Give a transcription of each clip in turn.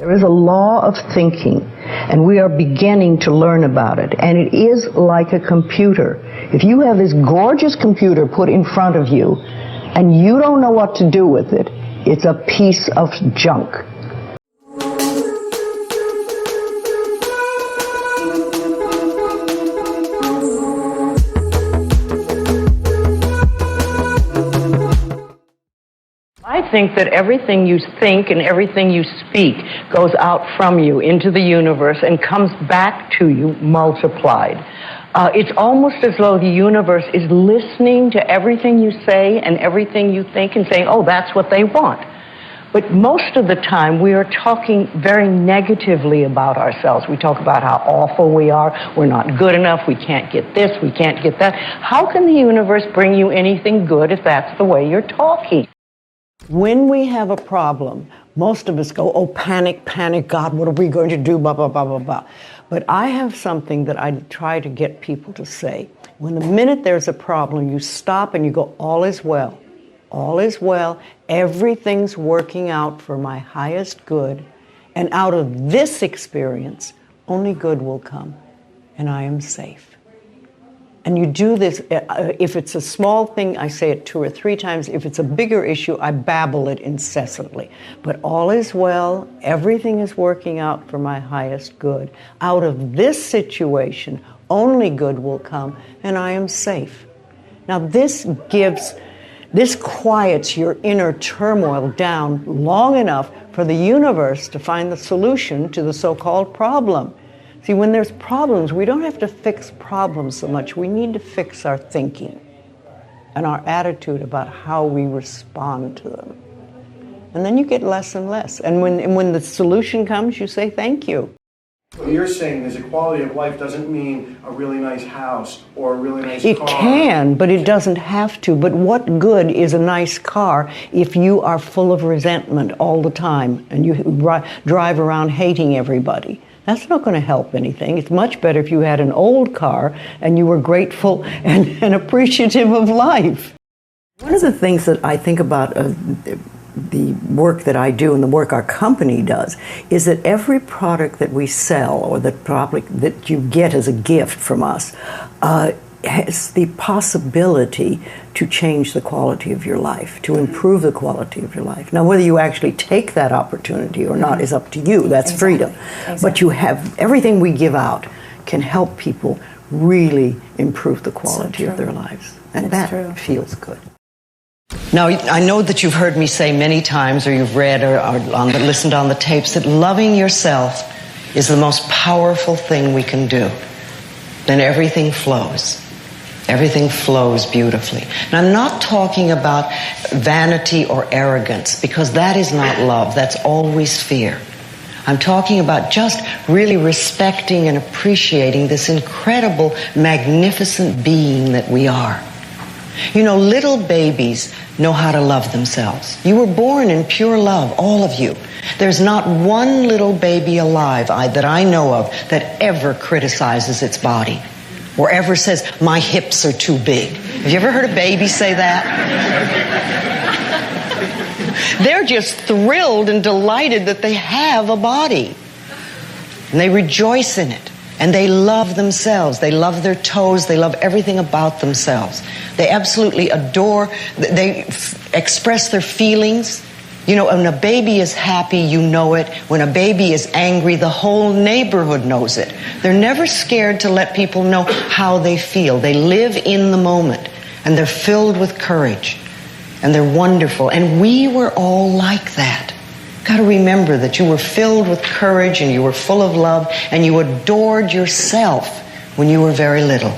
There is a law of thinking, and we are beginning to learn about it. And it is like a computer. If you have this gorgeous computer put in front of you, and you don't know what to do with it, it's a piece of junk. I think that everything you think and everything you speak goes out from you into the universe and comes back to you multiplied. It's almost as though the universe is listening to everything you say and everything you think and saying, oh, that's what they want. But most of the time, we are talking very negatively about ourselves. We talk about how awful we are, we're not good enough, we can't get this, we can't get that. How can the universe bring you anything good if that's the way you're talking? When we have a problem, most of us go, oh, panic, panic, God, what are we going to do, blah, blah, blah, blah, blah. But I have something that I try to get people to say. When the minute there's a problem, you stop and you go, all is well. All is well. Everything's working out for my highest good. And out of this experience, only good will come. And I am safe. And you do this, if it's a small thing, I say it 2 or 3 times. If it's a bigger issue, I babble it incessantly. But all is well, everything is working out for my highest good. Out of this situation, only good will come, and I am safe. Now this quiets your inner turmoil down long enough for the universe to find the solution to the so-called problem. See, when there's problems, we don't have to fix problems so much. We need to fix our thinking and our attitude about how we respond to them. And then you get less and less. And when the solution comes, you say thank you. What you're saying is a quality of life doesn't mean a really nice house or a really nice car. It can, but it doesn't have to. But what good is a nice car if you are full of resentment all the time and you drive around hating everybody? That's not going to help anything. It's much better if you had an old car and you were grateful and appreciative of life. One of the things that I think about the work that I do and the work our company does is that every product that we sell or that you get as a gift from us has the possibility to change the quality of your life, to improve the quality of your life. Now, whether you actually take that opportunity or not is up to you. That's freedom. Exactly. But you have, everything we give out can help people really improve the quality of their lives. And that feels good. Now, I know that you've heard me say many times, or you've read or listened on the tapes, that loving yourself is the most powerful thing we can do. Then everything flows. Everything flows beautifully. And I'm not talking about vanity or arrogance, because that is not love. That's always fear. I'm talking about just really respecting and appreciating this incredible, magnificent being that we are. You know, little babies know how to love themselves. You were born in pure love, all of you. There's not one little baby alive that I know of that ever criticizes its body or ever says, my hips are too big. Have you ever heard a baby say that? They're just thrilled and delighted that they have a body. And they rejoice in it. And they love themselves. They love their toes. They love everything about themselves. They absolutely adore, they express their feelings. You know, when a baby is happy, you know it. When a baby is angry, the whole neighborhood knows it. They're never scared to let people know how they feel. They live in the moment, and they're filled with courage, and they're wonderful. And we were all like that. Got to remember that you were filled with courage, and you were full of love, and you adored yourself when you were very little.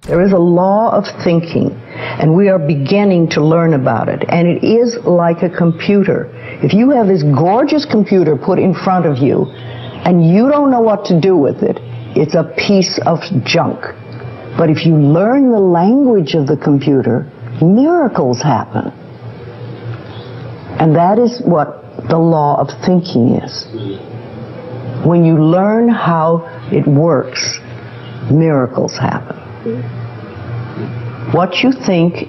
There is a law of thinking, and we are beginning to learn about it. And it is like a computer. If you have this gorgeous computer put in front of you, and you don't know what to do with it, it's a piece of junk. But if you learn the language of the computer, miracles happen. And that is what the law of thinking is. When you learn how it works, miracles happen. What you think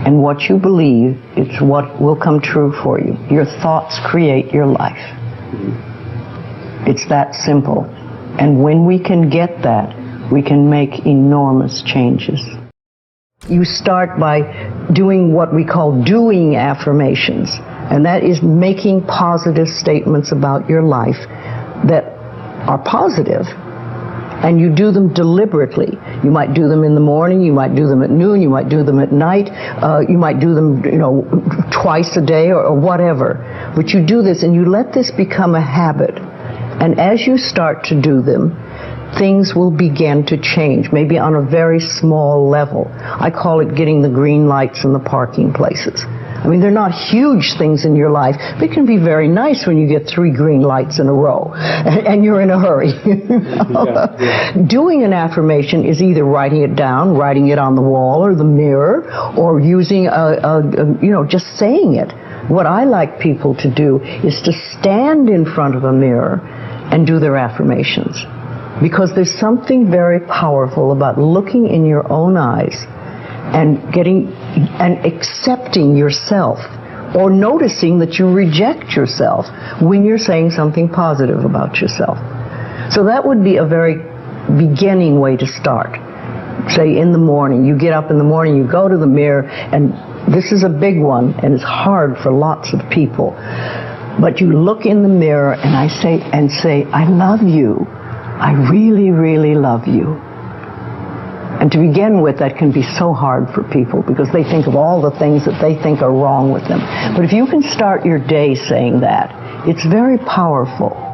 and what you believe is what will come true for you. Your thoughts create your life. It's that simple. And when we can get that, we can make enormous changes. You start by doing what we call doing affirmations, and that is making positive statements about your life that are positive, and you do them deliberately. You might do them in the morning, you might do them at noon, you might do them at night, you might do them, twice a day or whatever. But you do this and you let this become a habit. And as you start to do them, things will begin to change, maybe on a very small level. I call it getting the green lights in the parking places. I mean, they're not huge things in your life, but it can be very nice when you get 3 green lights in a row and you're in a hurry. Doing an affirmation is either writing it down, writing it on the wall or the mirror, or using just saying it. What I like people to do is to stand in front of a mirror and do their affirmations. Because there's something very powerful about looking in your own eyes and accepting yourself, or noticing that you reject yourself when you're saying something positive about yourself. So that would be a very beginning way to start. Say in the morning, you get up in the morning, you go to the mirror, and this is a big one, and it's hard for lots of people. But you look in the mirror and say, I love you. I really, really love you. And to begin with, that can be so hard for people because they think of all the things that they think are wrong with them. But if you can start your day saying that, it's very powerful.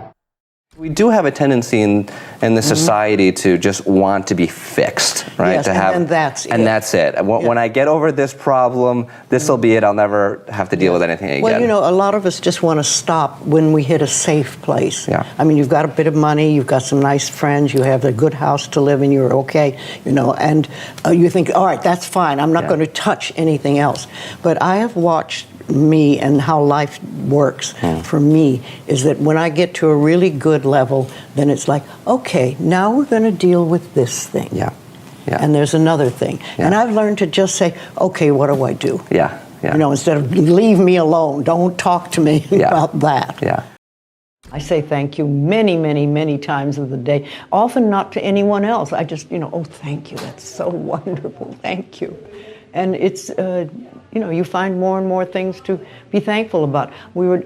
We do have a tendency in the society to just want to be fixed, right? Yes, and that's it. And that's it. When I get over this problem, this will be it. I'll never have to deal with anything again. Well, a lot of us just want to stop when we hit a safe place. Yeah. I mean, you've got a bit of money, you've got some nice friends, you have a good house to live in, you're okay, and you think, all right, that's fine, I'm not going to touch anything else. But I have watched me and how life works for me is that when I get to a really good level, then it's like, okay, now we're going to deal with this thing. Yeah. And there's another thing. And I've learned to just say, okay, what do I do? Yeah. Instead of leave me alone, don't talk to me about that. Yeah. I say thank you many, many, many times of the day, often not to anyone else. I just, oh, thank you, that's so wonderful, thank you. And it's, you find more and more things to be thankful about.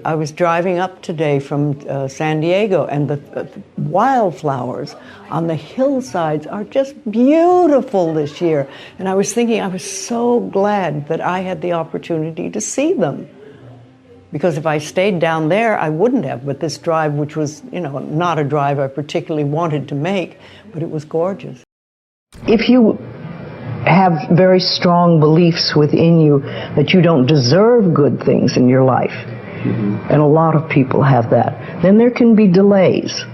I was driving up today from San Diego, and the wildflowers on the hillsides are just beautiful this year. And I was thinking, I was so glad that I had the opportunity to see them. Because if I stayed down there, I wouldn't have. But this drive, which was, not a drive I particularly wanted to make, but it was gorgeous. If you have very strong beliefs within you that you don't deserve good things in your life, and a lot of people have that, then there can be delays.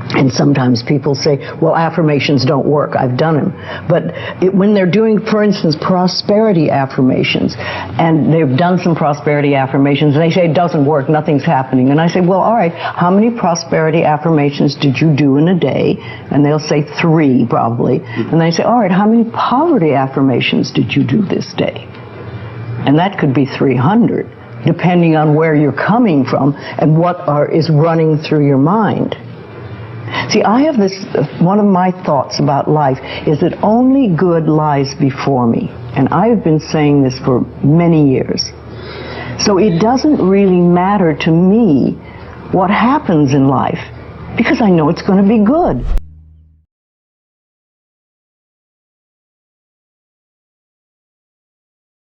And sometimes people say, well, affirmations don't work. I've done them. But when they're doing, for instance, prosperity affirmations, and they've done some prosperity affirmations, and they say it doesn't work, nothing's happening. And I say, well, all right, how many prosperity affirmations did you do in a day? And they'll say 3, probably. And they say, all right, how many poverty affirmations did you do this day? And that could be 300, depending on where you're coming from and what is running through your mind. See, I have this, one of my thoughts about life is that only good lies before me. And I have been saying this for many years. So it doesn't really matter to me what happens in life, because I know it's going to be good.